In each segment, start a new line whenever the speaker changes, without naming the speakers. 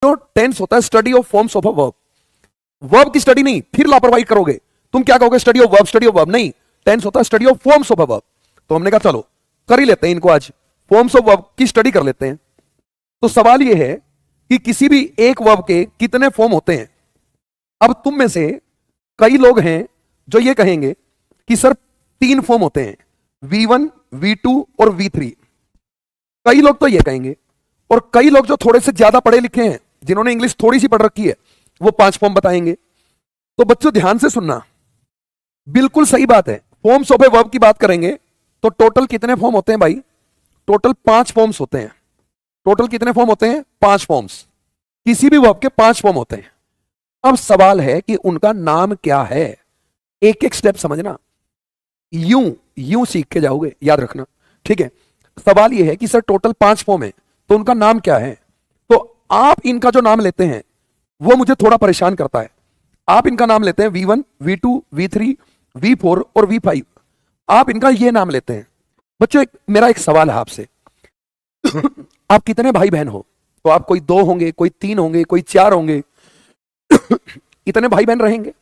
तो टेंस होता है study of forms of a verb. Verb की स्टडी नहीं, फिर लापरवाही करोगे तुम, क्या कहोगे study of verb, study of verb नहीं, टेंस होता है study of forms of a verb. तो हमने कहा चलो कर ही लेते हैं इनको, आज फॉर्म्स ऑफ वर्ब की स्टडी कर लेते हैं। तो सवाल यह है कि किसी भी एक वर्ब के कितने फॉर्म होते हैं। अब तुम में से कई लोग हैं जो ये कहेंगे कि सर 3 फॉर्म होते हैं, V1, V2 और V3। कई लोग तो ये कहेंगे, और कई लोग जो थोड़े से ज्यादा पढ़े लिखे हैं, जिन्होंने इंग्लिश थोड़ी सी पढ़ रखी है, वो 5 फॉर्म बताएंगे। तो बच्चों ध्यान से सुनना, बिल्कुल सही बात है। फॉर्म्स ऑफ ए वर्ब की बात करेंगे तो टोटल कितने फॉर्म होते हैं भाई? टोटल 5 फॉर्म्स होते हैं। टोटल कितने फॉर्म होते हैं? 5 फॉर्म्स। किसी भी वर्ब के 5 फॉर्म होते हैं। अब सवाल है कि उनका नाम क्या है। एक एक स्टेप समझना, यूं यूं सीख के जाओगे, याद रखना, ठीक है। सवाल यह है कि सर टोटल 5 फॉर्म है, तो उनका नाम क्या है? तो आप इनका जो नाम लेते हैं वो मुझे थोड़ा परेशान करता है। आप इनका नाम लेते हैं V1, V2, V3, V4 और V5। आप इनका ये नाम लेते हैं। बच्चों मेरा एक सवाल है आपसे आप कितने भाई बहन हो? तो आप कोई 2 होंगे, कोई 3 होंगे, कोई 4 होंगे इतने भाई बहन रहेंगे।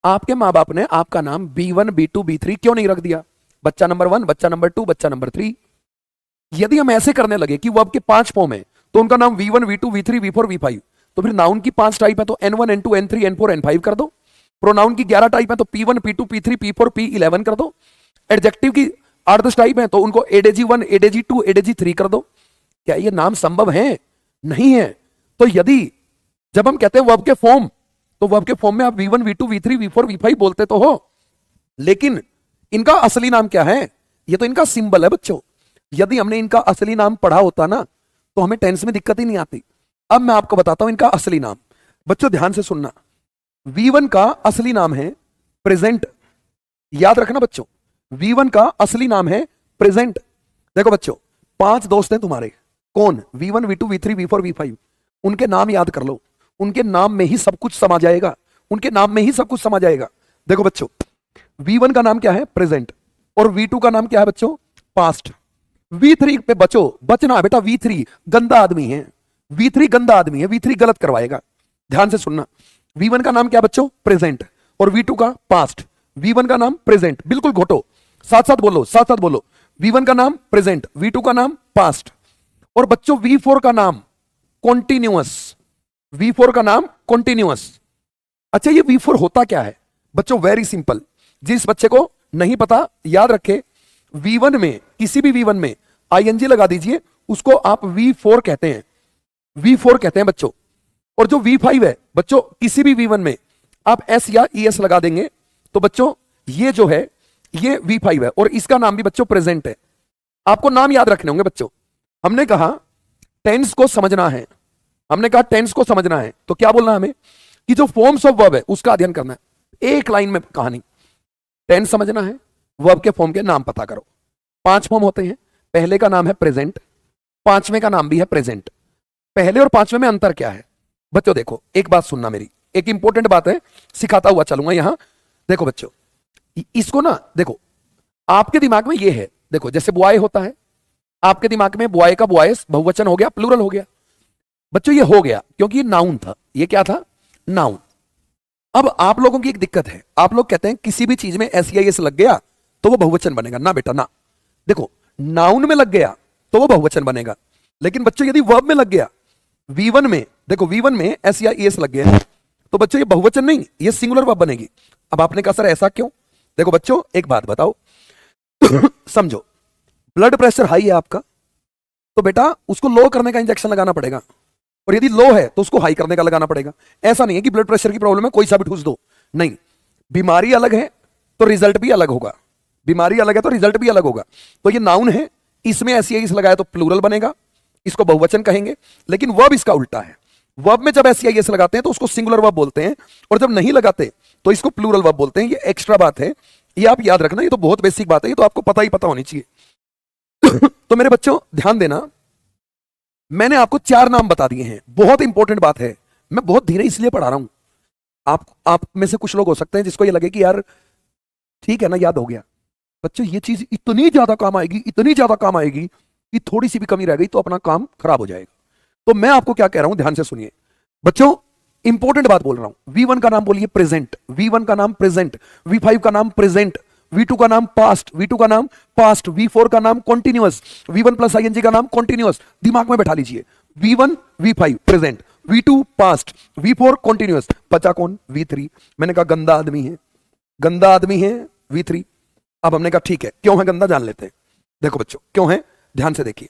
आपके माँ बाप ने आपका नाम B1, B2, B3 क्यों नहीं रख दिया? बच्चा नंबर 1, बच्चा नंबर 2, बच्चा नंबर 3। यदि हम ऐसे करने लगे कि वो आपके 5 फॉर्म है, तो उनका नाम V1, V2, V3, V4, V5, तो फिर नाउन की 5 टाइप है तो N1, N2, N3, N4, N5 कर दो। प्रोनाउन की 11 टाइप है तो P1, P2, P3, P4, P11 कर दो। एडजेक्टिव की 8-10 टाइप है तो उनको ADG1, ADG2, ADG3 कर दो। क्या ये नाम संभव है? नहीं है। तो यदि जब हम कहते हैं वर्ब के फॉर्म, तो वर्ब के फॉर्म में आप V1, V2, V3, V4, V5 बोलते तो हो, लेकिन इनका असली नाम क्या है? ये तो इनका सिंबल है बच्चों। यदि हमने इनका असली नाम पढ़ा होता ना, तो हमें टेंस में दिक्कत ही नहीं आती। अब मैं आपको बताता हूं इनका असली नाम। बच्चों ध्यान से सुनना, V1 का असली नाम है प्रेजेंट। याद रखना बच्चों, V1 का असली नाम है प्रेजेंट। देखो बच्चों, 5 दोस्त हैं तुम्हारे, कौन? V1, V2, V3, V4, V5। उनके नाम याद कर लो, उनके नाम में ही सब कुछ समा जाएगा, उनके नाम में ही सब कुछ समा जाएगा। देखो बच्चों, V1 का नाम क्या है? प्रेजेंट। और V2 का नाम क्या है बच्चों? पास्ट। V3 पे बचना बेटा, V3 गंदा आदमी है, V3 गंदा आदमी है, V3 गलत करवाएगा। ध्यान से सुनना, V1 का नाम क्या बच्चों? प्रेजेंट। और V2 का पास्ट। V1 का नाम प्रेजेंट, बिल्कुल घोटो, साथ साथ बोलो, साथ साथ बोलो। V1 का नाम प्रेजेंट, V2 का नाम पास्ट। और बच्चों V4 का नाम कॉन्टिन्यूअस। V4 का नाम कॉन्टिन्यूअस। अच्छा, ये V4 होता क्या है बच्चों? वेरी सिंपल, जिस बच्चे को नहीं पता याद रखे, V1 में, किसी भी V1 में ING लगा दीजिए, उसको आप V4 कहते हैं, V4 कहते हैं बच्चों। और जो V5 है बच्चों, किसी भी V1 में आप S या ES लगा देंगे, तो बच्चों ये जो है ये V5 है, और इसका नाम भी बच्चों प्रेजेंट है। आपको नाम याद रखने होंगे बच्चों। हमने कहा टेंस को समझना है, हमने कहा टेंस को समझना है, तो क्या बोलना हमें? कि जो फॉर्म्स ऑफ वर्ब है उसका अध्ययन करना है। एक लाइन में कहानी, टेंस समझना है, वर्ब के फॉर्म के नाम पता करो। 5 फॉर्म होते हैं। पहले का नाम है प्रेजेंट, 5वें का नाम भी है प्रेजेंट। पहले और 5वें में अंतर क्या है बच्चों? देखो एक बात सुनना मेरी, एक इंपॉर्टेंट बात है, सिखाता हुआ चलूंगा यहां। देखो बच्चों, इसको ना देखो, आपके दिमाग में ये है, देखो जैसे बॉय होता है, आपके दिमाग में बॉय का बॉयस बहुवचन हो गया, प्लूरल हो गया। बच्चों ये हो गया क्योंकि ये नाउन था। ये क्या था? नाउन। अब आप लोगों की एक दिक्कत है, आप लोग कहते हैं किसी भी चीज में SEIS लग गया तो वो बहुवचन बनेगा। ना बेटा ना, देखो नाउन में लग गया तो वो बहुवचन बनेगा, लेकिन बच्चों यदि वर्ब में लग गया, V1 में, देखो V1 में SEIS लग गया, तो बच्चों ये बहुवचन नहीं, ये सिंगुलर वर्ब बनेगी। अब आपने कहा सर ऐसा क्यों? देखो बच्चों एक बात बताओ समझो, ब्लड प्रेशर हाई है आपका, तो बेटा उसको लो करने का इंजेक्शन लगाना पड़ेगा, और यदि लो है तो उसको हाई करने का लगाना पड़ेगा। ऐसा नहीं है कि ब्लड प्रेशर की प्रॉब्लम है कोई सा भी ठूस दो, नहीं। बीमारी अलग है तो रिजल्ट भी अलग होगा, बीमारी अलग है तो रिजल्ट भी अलग होगा। तो ये नाउन है, इसमें SEIS लगाया तो प्लूरल बनेगा, इसको बहुवचन कहेंगे। लेकिन वर्ब इसका उल्टा है, वर्ब में जब SEIS लगाते हैं तो उसको सिंगुलर वर्ब बोलते हैं, और जब नहीं लगाते तो इसको प्लूरल वर्ब बोलते हैं। ये एक्स्ट्रा बात है, ये आप याद रखना, ये तो बहुत बेसिक बात है, ये तो आपको पता ही पता होनी चाहिए तो मेरे बच्चों ध्यान देना, मैंने आपको 4 नाम बता दिए हैं, बहुत इंपॉर्टेंट बात है। मैं बहुत धीरे इसलिए पढ़ा रहा हूं, आप में से कुछ लोग हो सकते हैं जिसको ये लगे कि यार ठीक है ना, याद हो गया। बच्चों ये चीज इतनी ज्यादा काम आएगी, इतनी ज्यादा काम आएगी कि थोड़ी सी भी कमी रह गई तो अपना काम खराब हो जाएगा। तो मैं आपको क्या कह रहा हूं, ध्यान से सुनिए। बच्चों इंपॉर्टेंट बात बोल रहा हूं, V1 का नाम बोलिए प्रेजेंट, V1 का नाम प्रेजेंट, V5 का नाम प्रेजेंट, V2 का नाम पास्ट, V2 का नाम पास्ट, V4 का नाम कॉन्टिन्यूअस, V1 प्लस ING का नाम कॉन्टिन्यूअस। दिमाग में बैठा लीजिए, V1 V5 present, V2 past, V4 continuous. बचा कौन? V3। मैंने कहा गंदा आदमी है, गंदा आदमी है V3। अब हमने कहा ठीक है, क्यों है गंदा जान लेते हैं। देखो बच्चों क्यों है, ध्यान से देखिए।